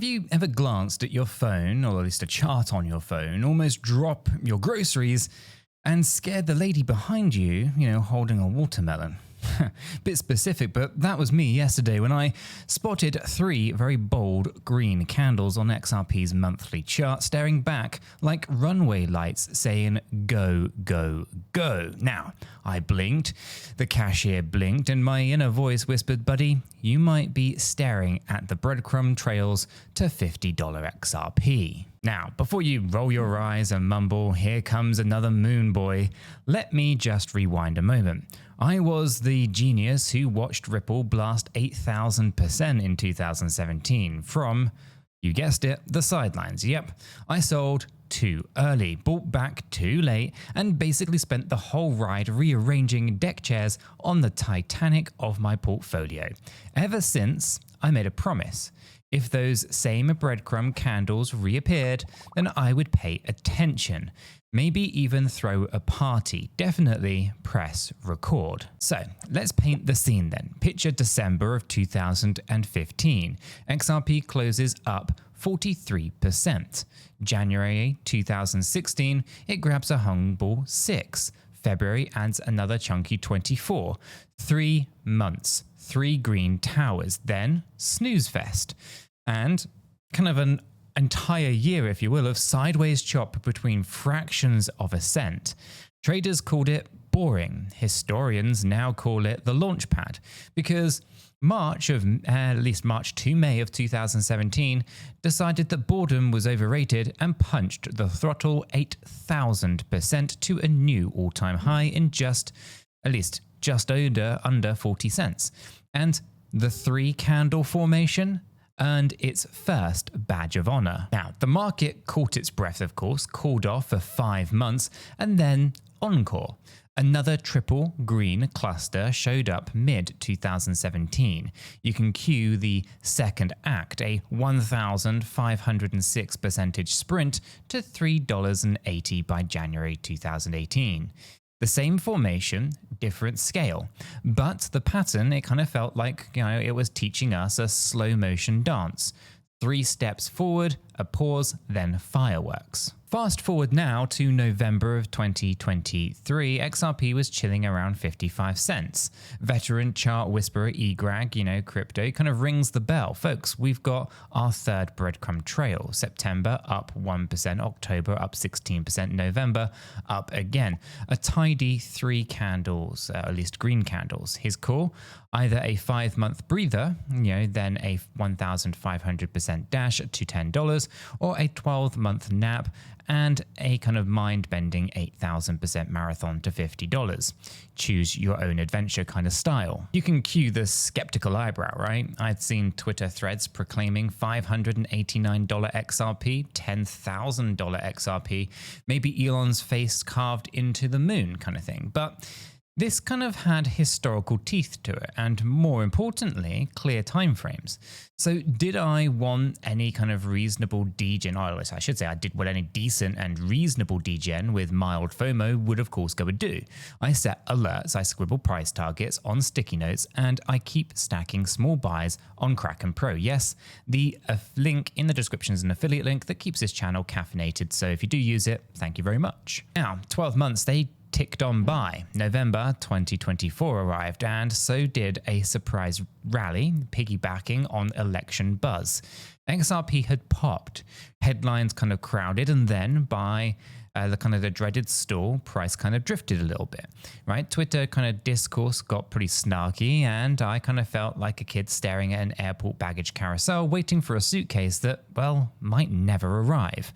Have you ever glanced at your phone, or at least a chart on your phone, almost drop your groceries and scared the lady behind you, holding a watermelon? Bit specific, but that was me yesterday when I spotted 3 very bold green candles on XRP's monthly chart staring back like runway lights saying go, go, go. Now, I blinked, the cashier blinked, and my inner voice whispered, buddy, you might be staring at the breadcrumb trails to $50 XRP. Now, before you roll your eyes and mumble, here comes another moon boy, let me just rewind a moment. I was the genius who watched Ripple blast 8,000% in 2017 from, you guessed it, the sidelines. Yep, I sold too early, bought back too late, and basically spent the whole ride rearranging deck chairs on the Titanic of my portfolio. Ever since, I made a promise. If those same breadcrumb candles reappeared, then I would pay attention. Maybe even throw a party, definitely press record. So let's paint the scene then. Picture December of 2015. XRP closes up 43%. January 2016, it grabs a humble 6. February adds another chunky 24. 3 months, 3 green towers, then snooze fest. And kind of an entire year, if you will, of sideways chop between fractions of a cent. Traders called it boring. Historians now call it the launch pad, because March to May of 2017 decided that boredom was overrated and punched the throttle 8,000% to a new all-time high in just under 40 cents. And the 3 candle formation earned its first badge of honor. Now, the market caught its breath, of course, cooled off for 5 months, and then encore. Another triple green cluster showed up mid-2017. You can cue the second act, a 1,506% sprint to $3.80 by January 2018. The same formation, different scale, but the pattern, it kind of felt like, it was teaching us a slow motion dance. 3 steps forward, a pause, then fireworks. Fast forward now to November of 2023, XRP was chilling around 55 cents. Veteran chart whisperer eGrag, crypto, kind of rings the bell. Folks, we've got our third breadcrumb trail. September up 1%, October up 16%, November up again. A tidy 3 candles, at least green candles. His call, either a 5-month breather, then a 1,500% dash to $10, or a 12-month nap and a kind of mind-bending 8,000% marathon to $50. Choose your own adventure kind of style. You can cue the skeptical eyebrow, right? I'd seen Twitter threads proclaiming $589 XRP, $10,000 XRP, maybe Elon's face carved into the moon kind of thing. But this kind of had historical teeth to it, and more importantly, clear timeframes. So did I want any kind of reasonable degen, or I should say I did what any decent and reasonable degen with mild FOMO would of course go and do. I set alerts, I scribble price targets on sticky notes, and I keep stacking small buys on Kraken Pro. Yes, the link in the description is an affiliate link that keeps this channel caffeinated, so if you do use it, thank you very much. Now, 12 months, they ticked on by. November 2024 arrived, and so did a surprise rally piggybacking on election buzz. XRP had popped, headlines kind of crowded, and then by the dreaded stall, price kind of drifted a little bit, right? Twitter kind of discourse got pretty snarky, and I kind of felt like a kid staring at an airport baggage carousel waiting for a suitcase that, well, might never arrive.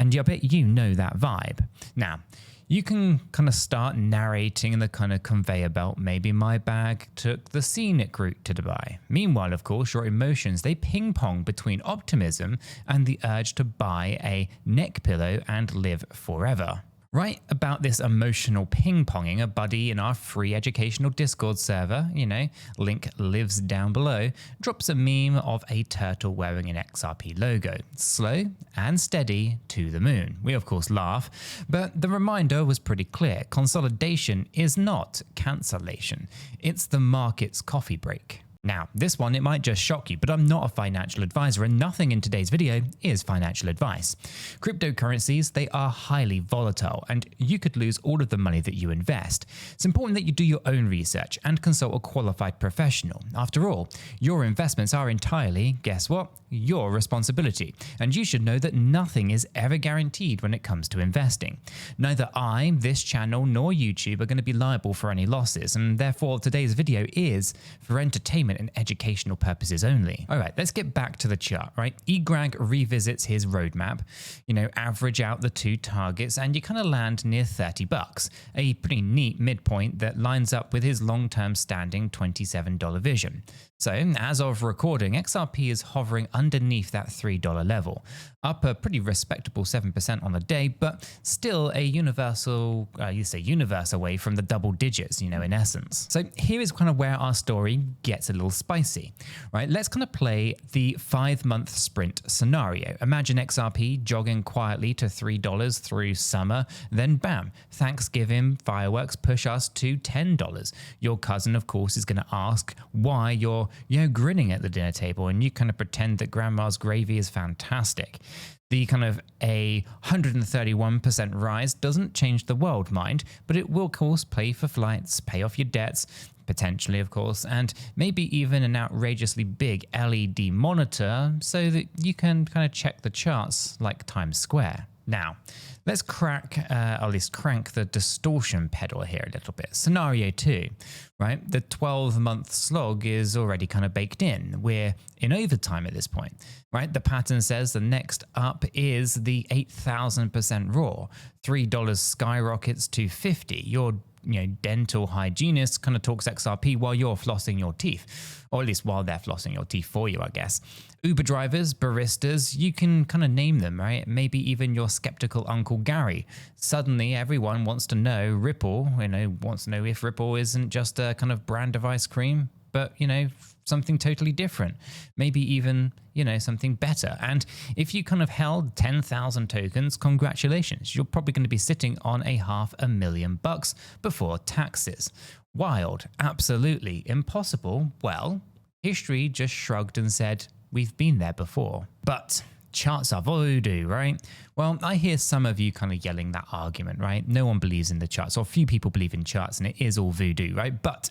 And I bet you know that vibe. Now, you can kind of start narrating the kind of conveyor belt. Maybe my bag took the scenic route to Dubai. Meanwhile, of course, your emotions, they ping pong between optimism and the urge to buy a neck pillow and live forever. Right about this emotional ping-ponging, a buddy in our free educational Discord server, link lives down below, drops a meme of a turtle wearing an XRP logo. Slow and steady to the moon. We of course laugh, but the reminder was pretty clear. Consolidation is not cancellation. It's the market's coffee break. Now, this one, it might just shock you, but I'm not a financial advisor and nothing in today's video is financial advice. Cryptocurrencies, they are highly volatile and you could lose all of the money that you invest. It's important that you do your own research and consult a qualified professional. After all, your investments are entirely, guess what? Your responsibility. And you should know that nothing is ever guaranteed when it comes to investing. Neither I, this channel, nor YouTube are going to be liable for any losses, and therefore today's video is for entertainment and educational purposes only. All right, let's get back to the chart, right? eGrag revisits his roadmap, average out the two targets, and you kind of land near $30, a pretty neat midpoint that lines up with his long-term standing $27 vision. So, as of recording, XRP is hovering underneath that $3 level, up a pretty respectable 7% on the day, but still a universe away from the double digits, in essence. So here is kind of where our story gets a little spicy, right? Let's kind of play the 5-month sprint scenario. Imagine XRP jogging quietly to $3 through summer, then bam, Thanksgiving fireworks push us to $10. Your cousin, of course, is going to ask why you're grinning at the dinner table, and you kind of pretend that grandma's gravy is fantastic. The kind of a 131% rise doesn't change the world, mind, but it will, of course, pay for flights, pay off your debts, potentially, of course, and maybe even an outrageously big LED monitor so that you can kind of check the charts like Times Square. Now, let's crank the distortion pedal here a little bit. Scenario 2, right? The 12-month slog is already kind of baked in. We're in overtime at this point, right? The pattern says the next up is the 8,000% raw. $3 skyrockets to $50. Your dental hygienist kind of talks XRP while you're flossing your teeth, or at least while they're flossing your teeth for you, I guess. Uber drivers, baristas, you can kind of name them, right? Maybe even your skeptical Uncle Gary. Suddenly everyone wants to know Ripple, wants to know if Ripple isn't just a kind of brand of ice cream, but, something totally different. Maybe even, something better. And if you kind of held 10,000 tokens, congratulations. You're probably going to be sitting on a $500,000 before taxes. Wild. Absolutely. Impossible. Well, history just shrugged and said, we've been there before. But charts are voodoo, right? Well, I hear some of you kind of yelling that argument, right? No one believes in the charts, or few people believe in charts, and it is all voodoo, right? But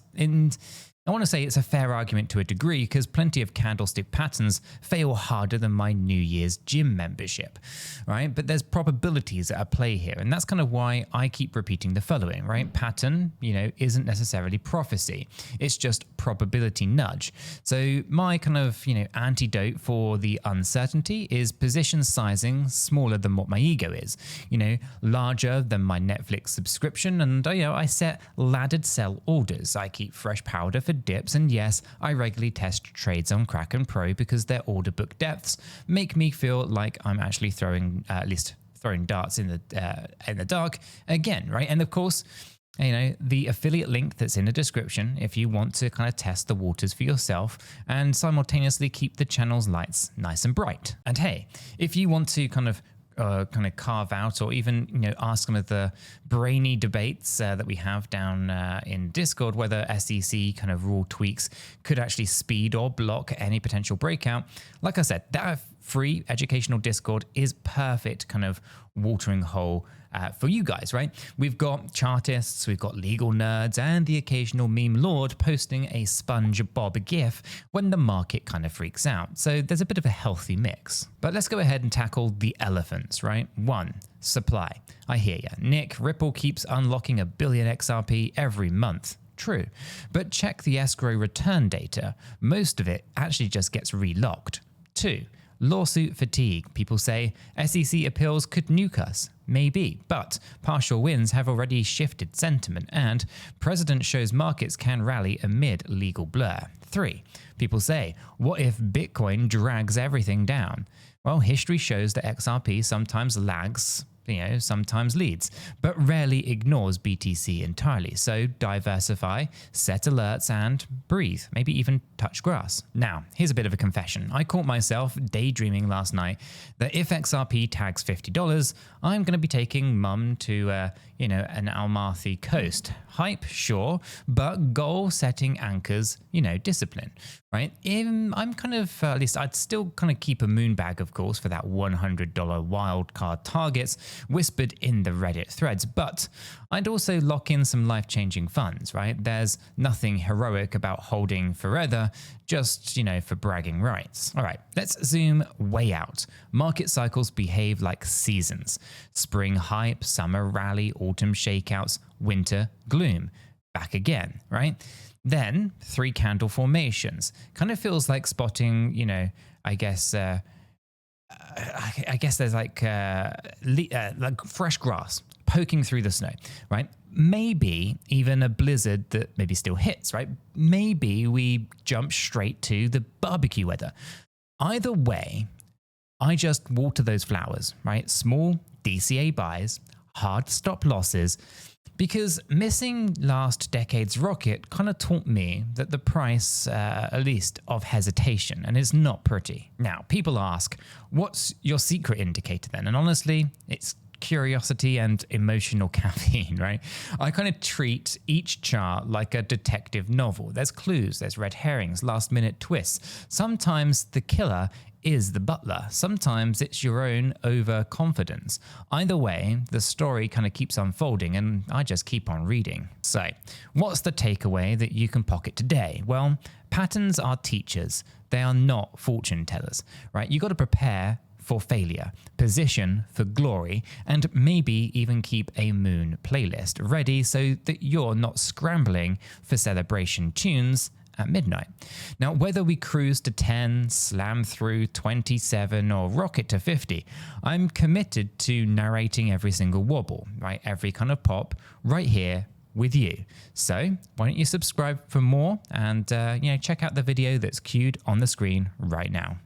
I want to say it's a fair argument to a degree, because plenty of candlestick patterns fail harder than my New Year's gym membership, right? But there's probabilities at play here, and that's kind of why I keep repeating the following, right? Pattern, isn't necessarily prophecy. It's just probability nudge. So my kind of, antidote for the uncertainty is position sizing smaller than what my ego is, larger than my Netflix subscription, and I set laddered sell orders. I keep fresh powder for dips, and yes, I regularly test trades on Kraken Pro because their order book depths make me feel like I'm actually throwing darts in the dark again, right? And of course, the affiliate link that's in the description if you want to kind of test the waters for yourself and simultaneously keep the channel's lights nice and bright. And hey, if you want to kind of carve out or even ask some of the brainy debates that we have down in Discord, whether SEC kind of rule tweaks could actually speed or block any potential breakout. Like I said, that free educational Discord is perfect kind of watering hole for you guys, right? We've got chartists, we've got legal nerds, and the occasional meme lord posting a SpongeBob gif when the market kind of freaks out. So there's a bit of a healthy mix. But let's go ahead and tackle the elephants, right? 1, supply. I hear ya. Nick, Ripple keeps unlocking 1 billion XRP every month. True, but check the escrow return data. Most of it actually just gets relocked. 2, lawsuit fatigue. People say SEC appeals could nuke us. Maybe, but partial wins have already shifted sentiment, and President shows markets can rally amid legal blur. 3, people say, what if Bitcoin drags everything down? Well, history shows that XRP sometimes lags sometimes leads, but rarely ignores BTC entirely. So diversify, set alerts, and breathe, maybe even touch grass. Now, here's a bit of a confession. I caught myself daydreaming last night that if XRP tags $50, I'm going to be taking mum to, an Almaty coast. Hype, sure, but goal-setting anchors, discipline, right? I'm kind of, at least I'd still kind of keep a moon bag, of course, for that $100 wildcard targets whispered in the Reddit threads, but I'd also lock in some life-changing funds, right? There's nothing heroic about holding forever, just, for bragging rights. All right, let's zoom way out. Market cycles behave like seasons. Spring hype, summer rally, autumn shakeouts, winter gloom. Back again, right? Then 3 candle formations. Kind of feels like spotting, I guess there's like fresh grass poking through the snow, right? Maybe even a blizzard that maybe still hits, right? Maybe we jump straight to the barbecue weather. Either way, I just water those flowers, right? Small DCA buys, hard stop losses, because missing last decade's rocket kind of taught me that the price, at least, of hesitation, and it's not pretty. Now, people ask, what's your secret indicator then? And honestly, it's curiosity and emotional caffeine, right? I kind of treat each chart like a detective novel. There's clues, there's red herrings, last minute twists. Sometimes the killer is the butler. Sometimes it's your own overconfidence. Either way, the story kind of keeps unfolding and I just keep on reading. So, what's the takeaway that you can pocket today? Well, patterns are teachers. They are not fortune tellers, right? You got to prepare for failure, position for glory, and maybe even keep a moon playlist ready so that you're not scrambling for celebration tunes at midnight. Now, whether we cruise to 10, slam through 27, or rocket to 50, I'm committed to narrating every single wobble, right? Every kind of pop right here with you. So why don't you subscribe for more and check out the video that's queued on the screen right now.